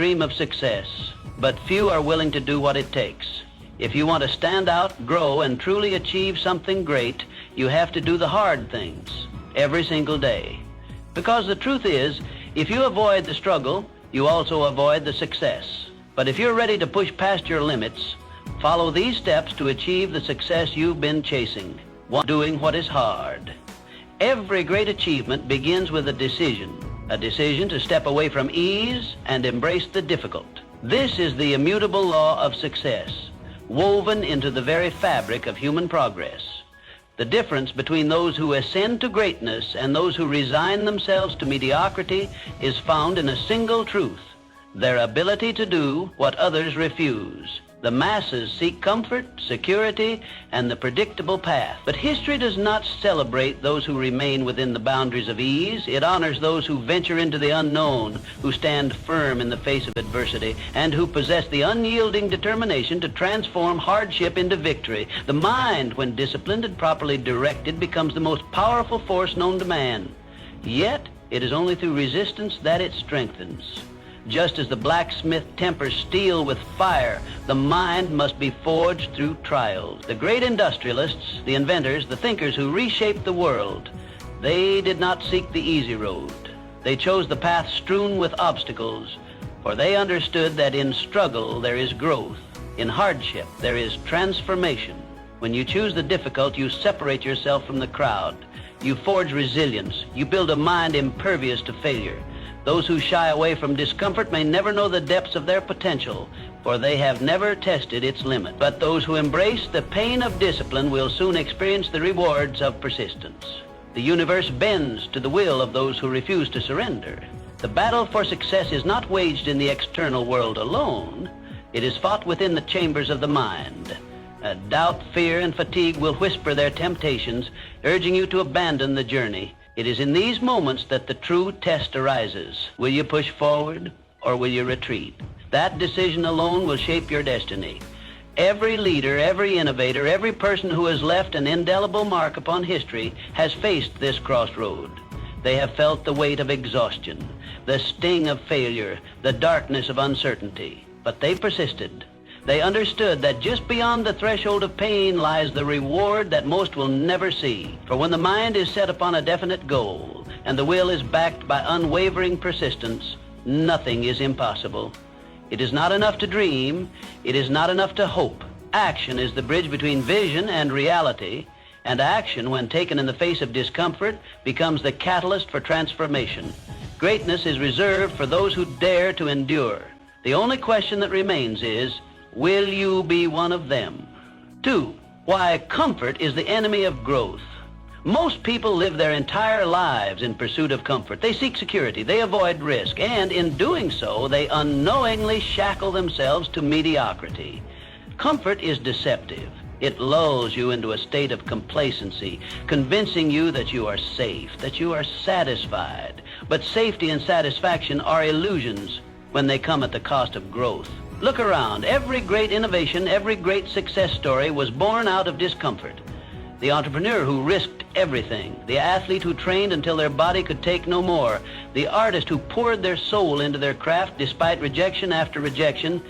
dream of success, but few are willing to do what it takes. If you want to stand out, grow, and truly achieve something great, you have to do the hard things every single day. Because the truth is, if you avoid the struggle, you also avoid the success. But if you're ready to push past your limits, follow these steps to achieve the success you've been chasing. One, doing what is hard. Every great achievement begins with a decision to step away from ease and embrace the difficult. This is the immutable law of success, woven into the very fabric of human progress. The difference between those who ascend to greatness and those who resign themselves to mediocrity is found in a single truth: their ability to do what others refuse. The masses seek comfort, security, and the predictable path. But history does not celebrate those who remain within the boundaries of ease. It honors those who venture into the unknown, who stand firm in the face of adversity, and who possess the unyielding determination to transform hardship into victory. The mind, when disciplined and properly directed, becomes the most powerful force known to man. Yet, it is only through resistance that it strengthens. Just as the blacksmith tempers steel with fire, the mind must be forged through trials. The great industrialists, the inventors, the thinkers who reshaped the world, they did not seek the easy road. They chose the path strewn with obstacles, for they understood that in struggle there is growth. In hardship there is transformation. When you choose the difficult, you separate yourself from the crowd. You forge resilience. You build a mind impervious to failure. Those who shy away from discomfort may never know the depths of their potential, for they have never tested its limit. But those who embrace the pain of discipline will soon experience the rewards of persistence. The universe bends to the will of those who refuse to surrender. The battle for success is not waged in the external world alone. It is fought within the chambers of the mind. Doubt, fear, and fatigue will whisper their temptations, urging you to abandon the journey. It is in these moments that the true test arises. Will you push forward or will you retreat? That decision alone will shape your destiny. Every leader, every innovator, every person who has left an indelible mark upon history has faced this crossroad. They have felt the weight of exhaustion, the sting of failure, the darkness of uncertainty. But they persisted. They understood that just beyond the threshold of pain lies the reward that most will never see. For when the mind is set upon a definite goal and the will is backed by unwavering persistence, nothing is impossible. It is not enough to dream. It is not enough to hope. Action is the bridge between vision and reality, and action, when taken in the face of discomfort, becomes the catalyst for transformation. Greatness is reserved for those who dare to endure. The only question that remains is, will you be one of them? 2. Why comfort is the enemy of growth. Most people live their entire lives in pursuit of comfort. They seek security, they avoid risk, and in doing so, they unknowingly shackle themselves to mediocrity. Comfort is deceptive. It lulls you into a state of complacency, convincing you that you are safe, that you are satisfied. But safety and satisfaction are illusions when they come at the cost of growth. Look around. Every great innovation, every great success story was born out of discomfort. The entrepreneur who risked everything, the athlete who trained until their body could take no more, the artist who poured their soul into their craft despite rejection after rejection,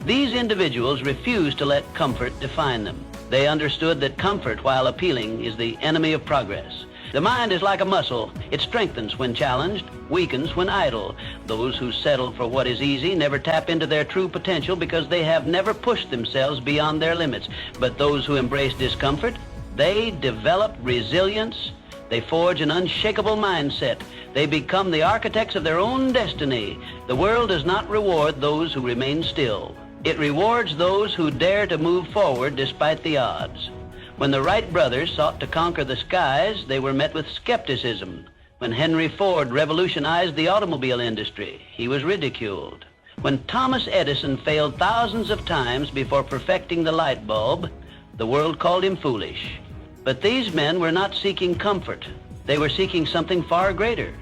these individuals refused to let comfort define them. They understood that comfort, while appealing, is the enemy of progress. The mind is like a muscle. It strengthens when challenged, weakens when idle. Those who settle for what is easy never tap into their true potential because they have never pushed themselves beyond their limits. But those who embrace discomfort, they develop resilience. They forge an unshakable mindset. They become the architects of their own destiny. The world does not reward those who remain still. It rewards those who dare to move forward despite the odds. When the Wright brothers sought to conquer the skies, they were met with skepticism. When Henry Ford revolutionized the automobile industry, he was ridiculed. When Thomas Edison failed thousands of times before perfecting the light bulb, the world called him foolish. But these men were not seeking comfort. They were seeking something far greater.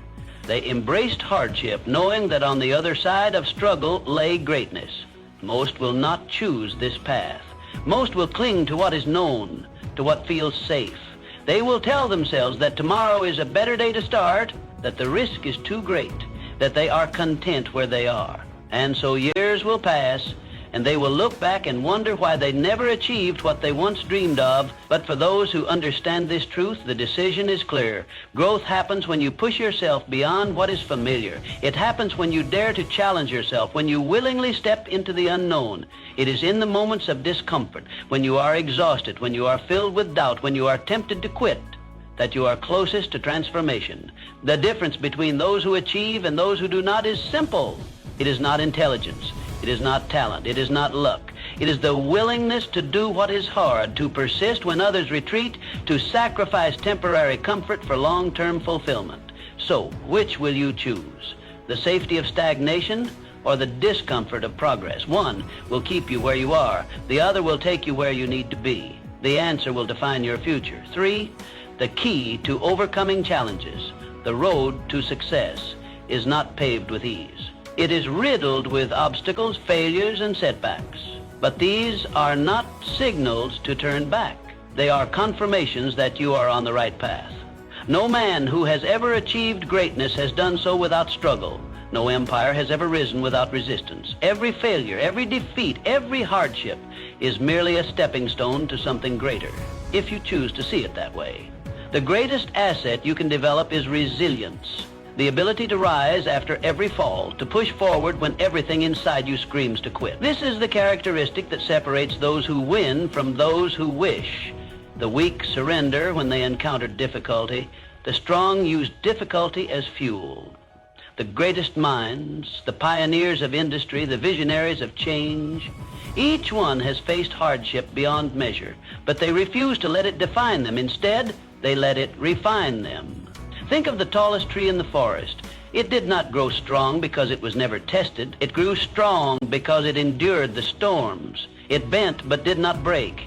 They embraced hardship, knowing that on the other side of struggle lay greatness. Most will not choose this path. Most will cling to what is known, to what feels safe. They will tell themselves that tomorrow is a better day to start, that the risk is too great, that they are content where they are. And so years will pass, and they will look back and wonder why they never achieved what they once dreamed of. But for those who understand this truth, the decision is clear. Growth happens when you push yourself beyond what is familiar. It happens when you dare to challenge yourself, when you willingly step into the unknown. It is in the moments of discomfort, when you are exhausted, when you are filled with doubt, when you are tempted to quit, that you are closest to transformation. The difference between those who achieve and those who do not is simple. It is not intelligence. It is not talent. It is not luck. It is the willingness to do what is hard, to persist when others retreat, to sacrifice temporary comfort for long-term fulfillment. So, which will you choose? The safety of stagnation or the discomfort of progress? One will keep you where you are. The other will take you where you need to be. The answer will define your future. 3, the key to overcoming challenges, the road to success, is not paved with ease. It is riddled with obstacles, failures, and setbacks. But these are not signals to turn back. They are confirmations that you are on the right path. No man who has ever achieved greatness has done so without struggle. No empire has ever risen without resistance. Every failure, every defeat, every hardship is merely a stepping stone to something greater, if you choose to see it that way. The greatest asset you can develop is resilience. The ability to rise after every fall, to push forward when everything inside you screams to quit. This is the characteristic that separates those who win from those who wish. The weak surrender when they encounter difficulty. The strong use difficulty as fuel. The greatest minds, the pioneers of industry, the visionaries of change, each one has faced hardship beyond measure, but they refuse to let it define them. Instead, they let it refine them. Think of the tallest tree in the forest. It did not grow strong because it was never tested. It grew strong because it endured the storms. It bent but did not break.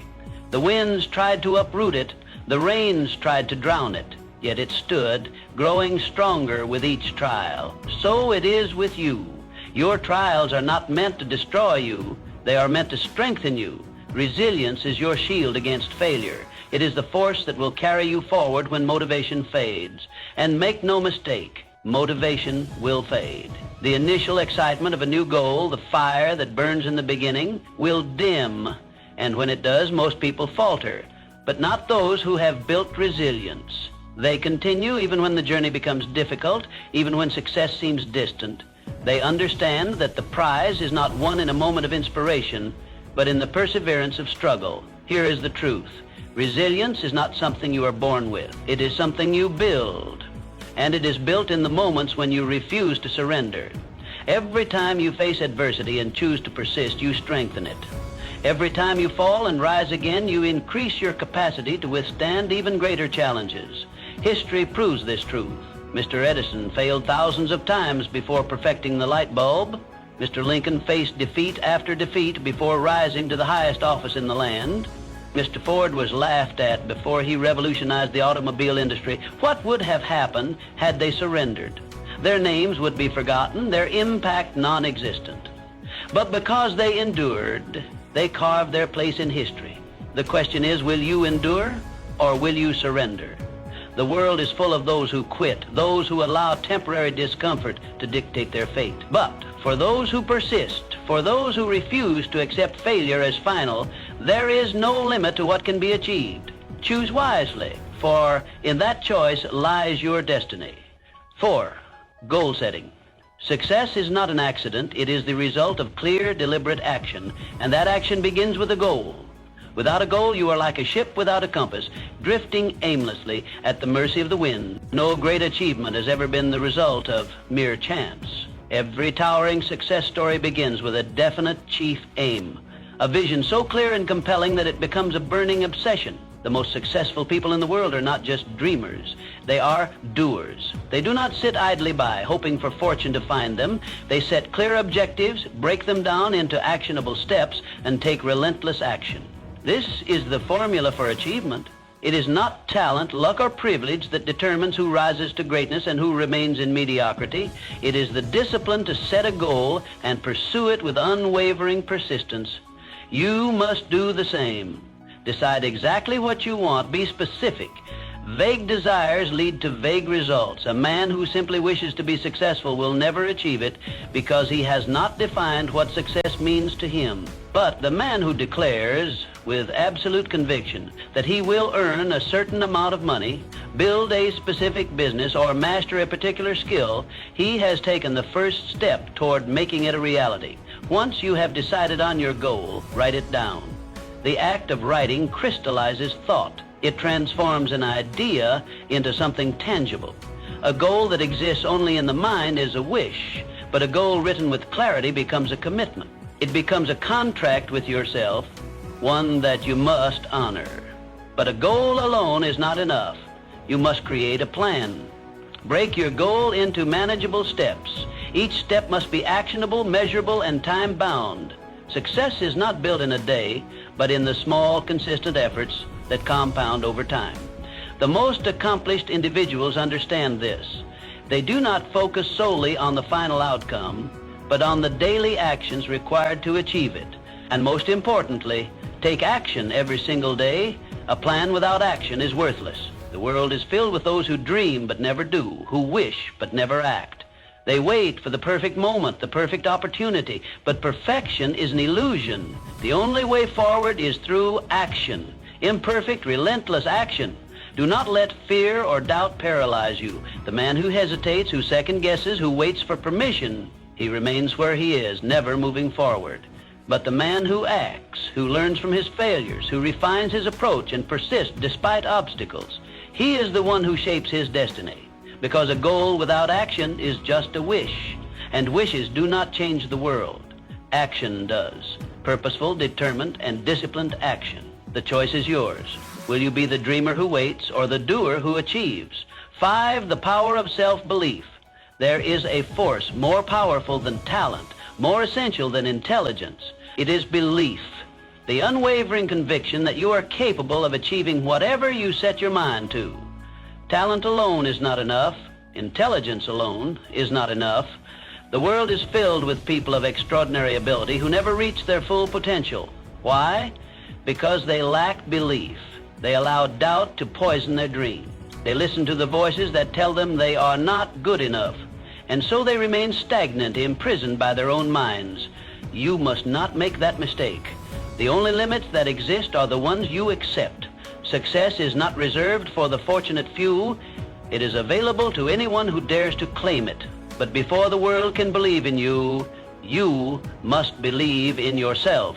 The winds tried to uproot it. The rains tried to drown it. Yet it stood, growing stronger with each trial. So it is with you. Your trials are not meant to destroy you. They are meant to strengthen you. Resilience is your shield against failure. It is the force that will carry you forward when motivation fades. And make no mistake, motivation will fade. The initial excitement of a new goal, the fire that burns in the beginning, will dim. And when it does, most people falter. But not those who have built resilience. They continue even when the journey becomes difficult, even when success seems distant. They understand that the prize is not won in a moment of inspiration, but in the perseverance of struggle. Here is the truth. Resilience is not something you are born with. It is something you build. And it is built in the moments when you refuse to surrender. Every time you face adversity and choose to persist, you strengthen it. Every time you fall and rise again, you increase your capacity to withstand even greater challenges. History proves this truth. Mr. Edison failed thousands of times before perfecting the light bulb. Mr. Lincoln faced defeat after defeat before rising to the highest office in the land. Mr. Ford was laughed at before he revolutionized the automobile industry. What would have happened had they surrendered? Their names would be forgotten, their impact non-existent. But because they endured, they carved their place in history. The question is, will you endure or will you surrender? The world is full of those who quit, those who allow temporary discomfort to dictate their fate. But for those who persist, for those who refuse to accept failure as final, there is no limit to what can be achieved. Choose wisely, for in that choice lies your destiny. 4, goal setting. Success is not an accident. It is the result of clear, deliberate action, and that action begins with a goal. Without a goal, you are like a ship without a compass, drifting aimlessly at the mercy of the wind. No great achievement has ever been the result of mere chance. Every towering success story begins with a definite chief aim, a vision so clear and compelling that it becomes a burning obsession. The most successful people in the world are not just dreamers. They are doers. They do not sit idly by, hoping for fortune to find them. They set clear objectives, break them down into actionable steps, and take relentless action. This is the formula for achievement. It is not talent, luck, or privilege that determines who rises to greatness and who remains in mediocrity. It is the discipline to set a goal and pursue it with unwavering persistence. You must do the same. Decide exactly what you want. Be specific. Vague desires lead to vague results. A man who simply wishes to be successful will never achieve it because he has not defined what success means to him. But the man who declares with absolute conviction that he will earn a certain amount of money, build a specific business, or master a particular skill, he has taken the first step toward making it a reality. Once you have decided on your goal, write it down. The act of writing crystallizes thought. It transforms an idea into something tangible. A goal that exists only in the mind is a wish, but a goal written with clarity becomes a commitment. It becomes a contract with yourself, one that you must honor. But a goal alone is not enough. You must create a plan. Break your goal into manageable steps. Each step must be actionable, measurable, and time-bound. Success is not built in a day, but in the small, consistent efforts that compound over time. The most accomplished individuals understand this. They do not focus solely on the final outcome, but on the daily actions required to achieve it. And most importantly, take action every single day. A plan without action is worthless. The world is filled with those who dream but never do, who wish but never act. They wait for the perfect moment, the perfect opportunity, but perfection is an illusion. The only way forward is through action. Imperfect, relentless action. Do not let fear or doubt paralyze you. The man who hesitates, who second guesses, who waits for permission, he remains where he is, never moving forward. But the man who acts, who learns from his failures, who refines his approach and persists despite obstacles, he is the one who shapes his destiny. Because a goal without action is just a wish, and wishes do not change the world. Action does. Purposeful, determined, and disciplined action. The choice is yours. Will you be the dreamer who waits or the doer who achieves? 5, the power of self-belief. There is a force more powerful than talent, more essential than intelligence. It is belief. The unwavering conviction that you are capable of achieving whatever you set your mind to. Talent alone is not enough. Intelligence alone is not enough. The world is filled with people of extraordinary ability who never reach their full potential. Why? Because they lack belief. They allow doubt to poison their dream. They listen to the voices that tell them they are not good enough. And so they remain stagnant, imprisoned by their own minds. You must not make that mistake. The only limits that exist are the ones you accept. Success is not reserved for the fortunate few. It is available to anyone who dares to claim it. But before the world can believe in you, you must believe in yourself.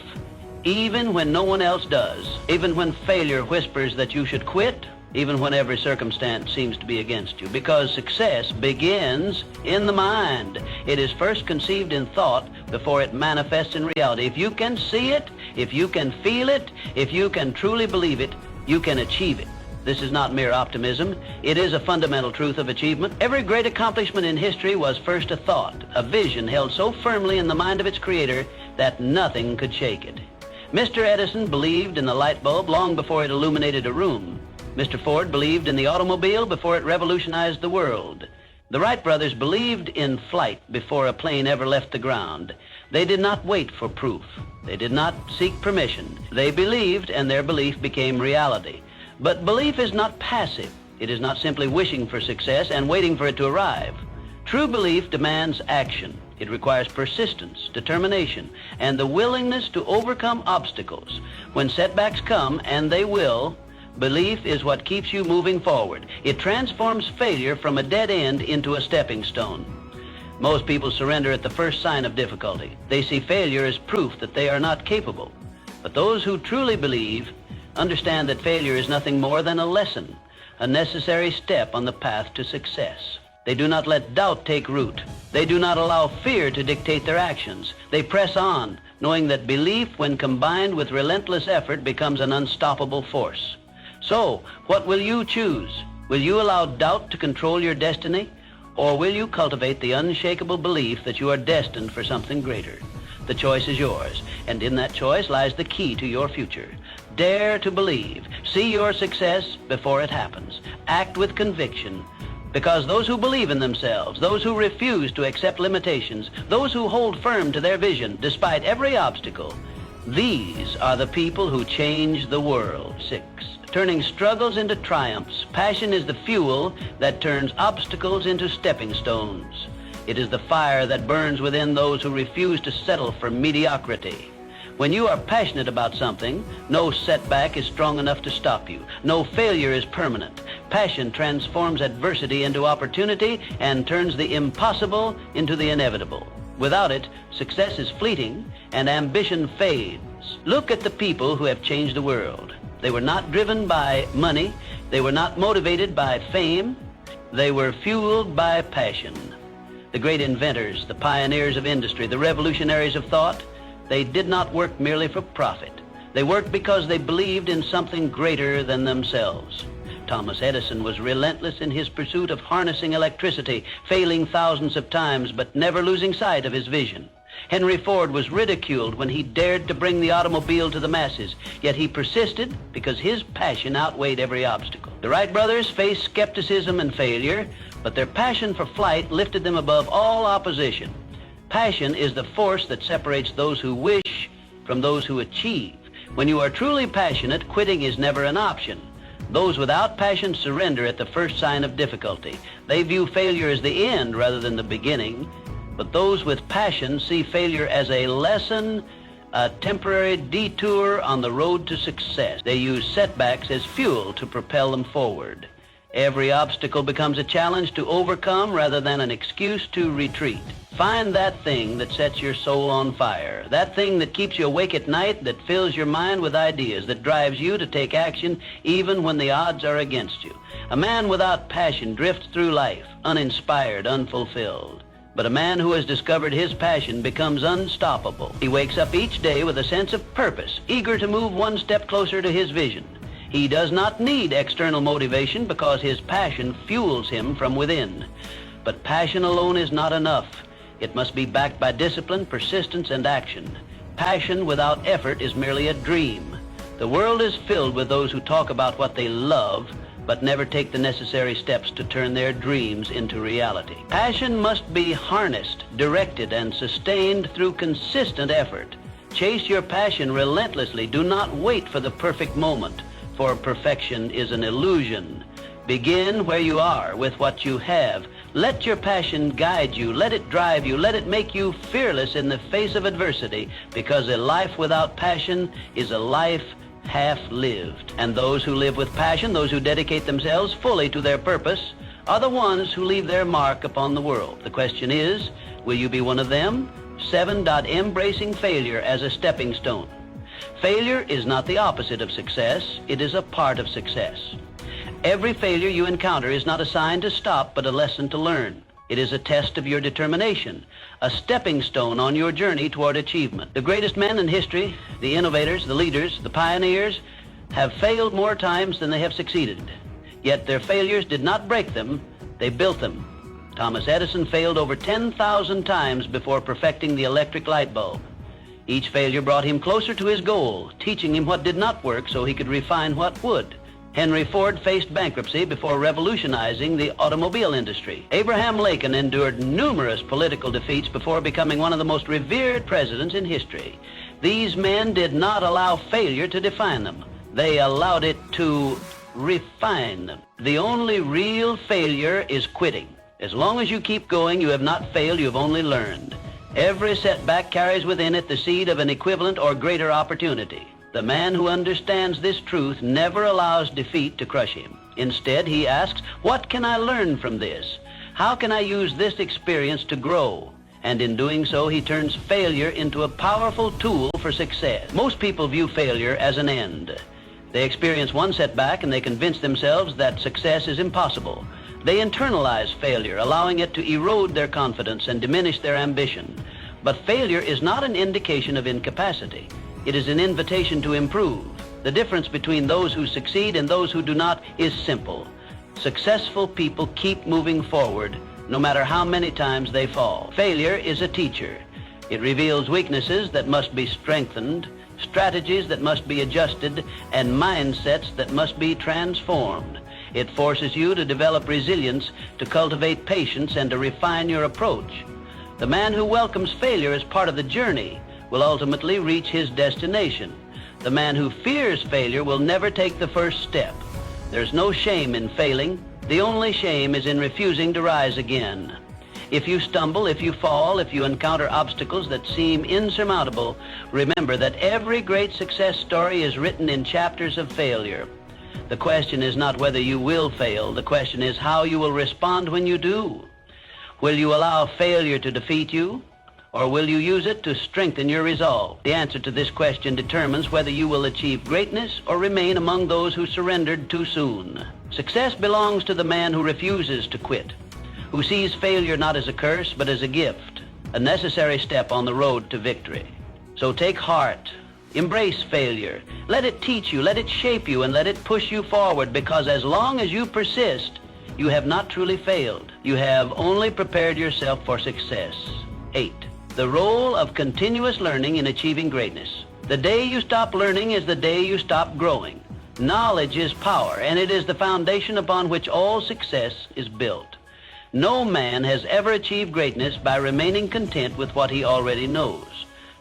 Even when no one else does, even when failure whispers that you should quit, even when every circumstance seems to be against you, because success begins in the mind. It is first conceived in thought before it manifests in reality. If you can see it, if you can feel it, if you can truly believe it, you can achieve it. This is not mere optimism. It is a fundamental truth of achievement. Every great accomplishment in history was first a thought, a vision held so firmly in the mind of its creator that nothing could shake it. Mr. Edison believed in the light bulb long before it illuminated a room. Mr. Ford believed in the automobile before it revolutionized the world. The Wright brothers believed in flight before a plane ever left the ground. They did not wait for proof. They did not seek permission. They believed, and their belief became reality. But belief is not passive. It is not simply wishing for success and waiting for it to arrive. True belief demands action. It requires persistence, determination, and the willingness to overcome obstacles. When setbacks come, and they will, belief is what keeps you moving forward. It transforms failure from a dead end into a stepping stone. Most people surrender at the first sign of difficulty. They see failure as proof that they are not capable. But those who truly believe understand that failure is nothing more than a lesson, a necessary step on the path to success. They do not let doubt take root. They do not allow fear to dictate their actions. They press on, knowing that belief, when combined with relentless effort, becomes an unstoppable force. So, what will you choose? Will you allow doubt to control your destiny? Or will you cultivate the unshakable belief that you are destined for something greater? The choice is yours, and in that choice lies the key to your future. Dare to believe. See your success before it happens. Act with conviction. Because those who believe in themselves, those who refuse to accept limitations, those who hold firm to their vision despite every obstacle, these are the people who change the world. 6, turning struggles into triumphs. Passion is the fuel that turns obstacles into stepping stones. It is the fire that burns within those who refuse to settle for mediocrity. When you are passionate about something, no setback is strong enough to stop you. No failure is permanent. Passion transforms adversity into opportunity and turns the impossible into the inevitable. Without it, success is fleeting and ambition fades. Look at the people who have changed the world. They were not driven by money. They were not motivated by fame. They were fueled by passion. The great inventors, the pioneers of industry, the revolutionaries of thought, they did not work merely for profit. They worked because they believed in something greater than themselves. Thomas Edison was relentless in his pursuit of harnessing electricity, failing thousands of times, but never losing sight of his vision. Henry Ford was ridiculed when he dared to bring the automobile to the masses, yet he persisted because his passion outweighed every obstacle. The Wright brothers faced skepticism and failure, but their passion for flight lifted them above all opposition. Passion is the force that separates those who wish from those who achieve. When you are truly passionate, quitting is never an option. Those without passion surrender at the first sign of difficulty. They view failure as the end rather than the beginning. But those with passion see failure as a lesson, a temporary detour on the road to success. They use setbacks as fuel to propel them forward. Every obstacle becomes a challenge to overcome rather than an excuse to retreat. Find that thing that sets your soul on fire, that thing that keeps you awake at night, that fills your mind with ideas, that drives you to take action even when the odds are against you. A man without passion drifts through life, uninspired, unfulfilled. But a man who has discovered his passion becomes unstoppable. He wakes up each day with a sense of purpose, eager to move one step closer to his vision. He does not need external motivation because his passion fuels him from within. But passion alone is not enough. It must be backed by discipline, persistence, and action. Passion without effort is merely a dream. The world is filled with those who talk about what they love, but never take the necessary steps to turn their dreams into reality. Passion must be harnessed, directed, and sustained through consistent effort. Chase your passion relentlessly. Do not wait for the perfect moment, for perfection is an illusion. Begin where you are, with what you have. Let your passion guide you. Let it drive you. Let it make you fearless in the face of adversity, because a life without passion is a life half-lived. And those who live with passion, those who dedicate themselves fully to their purpose, are the ones who leave their mark upon the world. The question is, will you be one of them? 7. Embracing failure as a stepping stone. Failure is not the opposite of success. It is a part of success. Every failure you encounter is not a sign to stop, but a lesson to learn. It is a test of your determination, a stepping stone on your journey toward achievement. The greatest men in history, the innovators, the leaders, the pioneers, have failed more times than they have succeeded. Yet their failures did not break them, they built them. Thomas Edison failed over 10,000 times before perfecting the electric light bulb. Each failure brought him closer to his goal, teaching him what did not work so he could refine what would. Henry Ford faced bankruptcy before revolutionizing the automobile industry. Abraham Lincoln endured numerous political defeats before becoming one of the most revered presidents in history. These men did not allow failure to define them. They allowed it to refine them. The only real failure is quitting. As long as you keep going, you have not failed, you have only learned. Every setback carries within it the seed of an equivalent or greater opportunity. The man who understands this truth never allows defeat to crush him. Instead, he asks, what can I learn from this? How can I use this experience to grow? And in doing so, he turns failure into a powerful tool for success. Most people view failure as an end. They experience one setback and they convince themselves that success is impossible. They internalize failure, allowing it to erode their confidence and diminish their ambition. But failure is not an indication of incapacity. It is an invitation to improve. The difference between those who succeed and those who do not is simple. Successful people keep moving forward, no matter how many times they fall. Failure is a teacher. It reveals weaknesses that must be strengthened, strategies that must be adjusted, and mindsets that must be transformed. It forces you to develop resilience, to cultivate patience, and to refine your approach. The man who welcomes failure as part of the journey will ultimately reach his destination. The man who fears failure will never take the first step. There's no shame in failing. The only shame is in refusing to rise again. If you stumble, if you fall, if you encounter obstacles that seem insurmountable, remember that every great success story is written in chapters of failure. The question is not whether you will fail. The question is how you will respond when you do. Will you allow failure to defeat you, or will you use it to strengthen your resolve? The answer to this question determines whether you will achieve greatness or remain among those who surrendered too soon. Success belongs to the man who refuses to quit, who sees failure not as a curse but as a gift, a necessary step on the road to victory. So take heart. Embrace failure. Let it teach you, let it shape you, and let it push you forward, because as long as you persist, you have not truly failed. You have only prepared yourself for success. 8. The role of continuous learning in achieving greatness. The day you stop learning is the day you stop growing. Knowledge is power, and it is the foundation upon which all success is built. No man has ever achieved greatness by remaining content with what he already knows.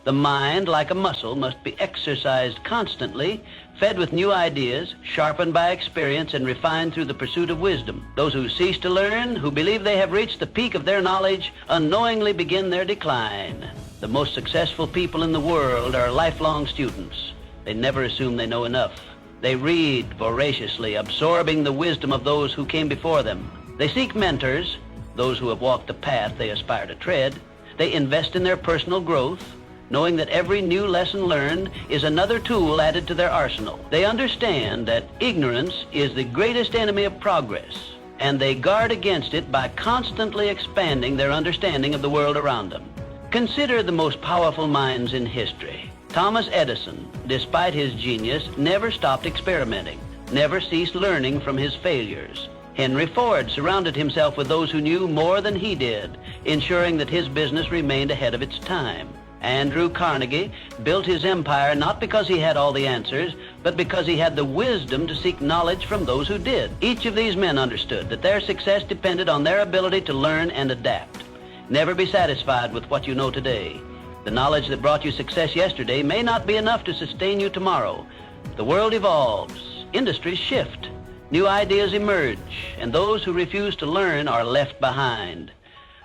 The mind, like a muscle, must be exercised constantly, fed with new ideas, sharpened by experience, and refined through the pursuit of wisdom. Those who cease to learn, who believe they have reached the peak of their knowledge, unknowingly begin their decline. The most successful people in the world are lifelong students. They never assume they know enough. They read voraciously, absorbing the wisdom of those who came before them. They seek mentors, those who have walked the path they aspire to tread. They invest in their personal growth, knowing that every new lesson learned is another tool added to their arsenal. They understand that ignorance is the greatest enemy of progress, and they guard against it by constantly expanding their understanding of the world around them. Consider the most powerful minds in history. Thomas Edison, despite his genius, never stopped experimenting, never ceased learning from his failures. Henry Ford surrounded himself with those who knew more than he did, ensuring that his business remained ahead of its time. Andrew Carnegie built his empire not because he had all the answers, but because he had the wisdom to seek knowledge from those who did. Each of these men understood that their success depended on their ability to learn and adapt. Never be satisfied with what you know today. The knowledge that brought you success yesterday may not be enough to sustain you tomorrow. The world evolves, industries shift, new ideas emerge, and those who refuse to learn are left behind.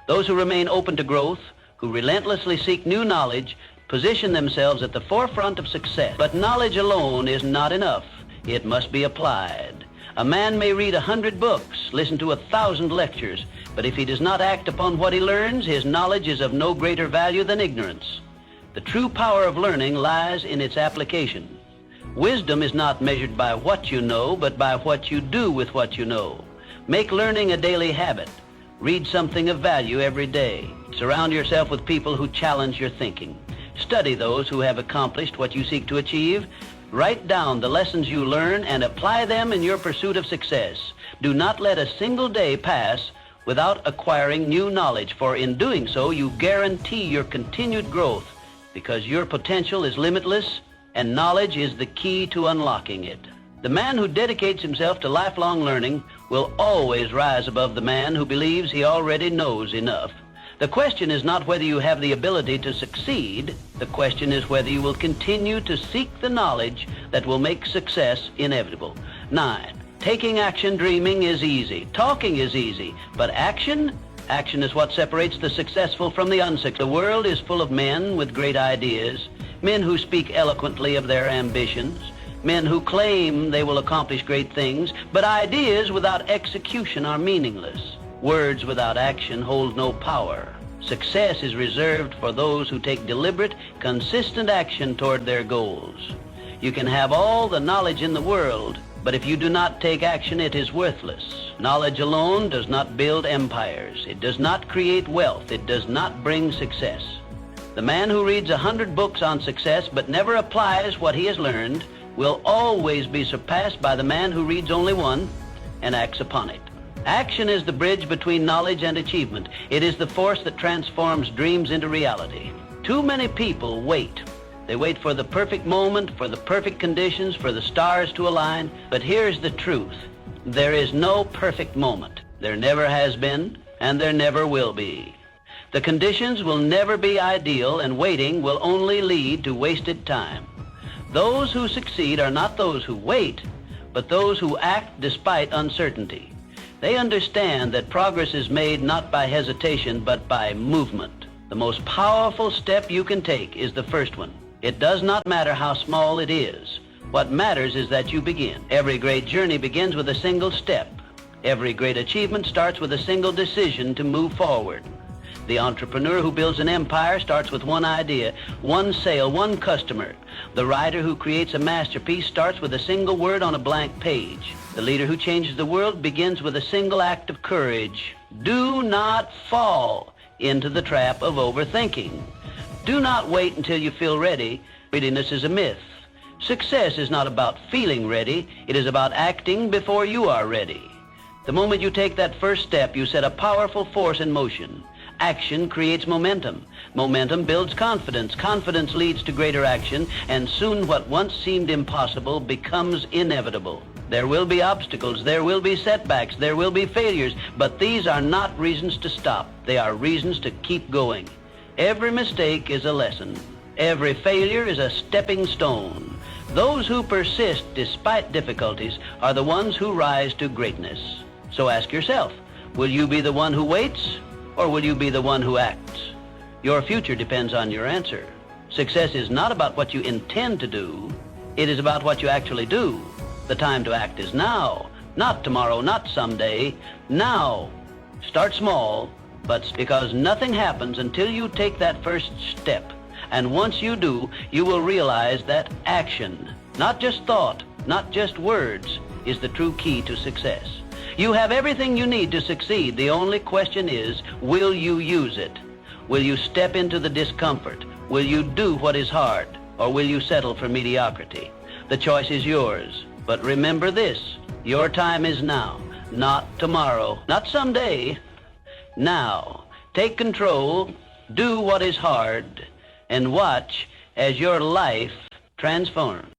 Those who remain open to growth, who relentlessly seek new knowledge, position themselves at the forefront of success. But knowledge alone is not enough. It must be applied. A man may read 100 books, listen to 1,000 lectures, but if he does not act upon what he learns, his knowledge is of no greater value than ignorance. The true power of learning lies in its application. Wisdom is not measured by what you know, but by what you do with what you know. Make learning a daily habit. Read something of value every day. Surround yourself with people who challenge your thinking. Study those who have accomplished what you seek to achieve. Write down the lessons you learn and apply them in your pursuit of success. Do not let a single day pass without acquiring new knowledge, for in doing so, you guarantee your continued growth, because your potential is limitless and knowledge is the key to unlocking it. The man who dedicates himself to lifelong learning will always rise above the man who believes he already knows enough. The question is not whether you have the ability to succeed. The question is whether you will continue to seek the knowledge that will make success inevitable. 9. Taking action. Dreaming is easy. Talking is easy. But action? Action is what separates the successful from the unsuccessful. The world is full of men with great ideas, men who speak eloquently of their ambitions, men who claim they will accomplish great things, but ideas without execution are meaningless. Words without action hold no power. Success is reserved for those who take deliberate, consistent action toward their goals. You can have all the knowledge in the world, but if you do not take action, it is worthless. Knowledge alone does not build empires. It does not create wealth. It does not bring success. The man who reads 100 books on success but never applies what he has learned will always be surpassed by the man who reads only one and acts upon it. Action is the bridge between knowledge and achievement. It is the force that transforms dreams into reality. Too many people wait. They wait for the perfect moment, for the perfect conditions, for the stars to align. But here's the truth. There is no perfect moment. There never has been, and there never will be. The conditions will never be ideal, and waiting will only lead to wasted time. Those who succeed are not those who wait, but those who act despite uncertainty. They understand that progress is made not by hesitation, but by movement. The most powerful step you can take is the first one. It does not matter how small it is. What matters is that you begin. Every great journey begins with a single step. Every great achievement starts with a single decision to move forward. The entrepreneur who builds an empire starts with one idea, one sale, one customer. The writer who creates a masterpiece starts with a single word on a blank page. The leader who changes the world begins with a single act of courage. Do not fall into the trap of overthinking. Do not wait until you feel ready. Readiness is a myth. Success is not about feeling ready. It is about acting before you are ready. The moment you take that first step, you set a powerful force in motion. Action creates momentum. Momentum builds confidence. Confidence leads to greater action, and soon what once seemed impossible becomes inevitable. There will be obstacles, there will be setbacks, there will be failures, but these are not reasons to stop. They are reasons to keep going. Every mistake is a lesson. Every failure is a stepping stone. Those who persist despite difficulties are the ones who rise to greatness. So ask yourself, will you be the one who waits, or will you be the one who acts? Your future depends on your answer. Success is not about what you intend to do. It is about what you actually do. The time to act is now, not tomorrow, not someday. Now. Start small, but because nothing happens until you take that first step. And once you do, you will realize that action, not just thought, not just words, is the true key to success. You have everything you need to succeed. The only question is, will you use it? Will you step into the discomfort? Will you do what is hard? Or will you settle for mediocrity? The choice is yours. But remember this, your time is now, not tomorrow, not someday. Now, take control, do what is hard, and watch as your life transforms.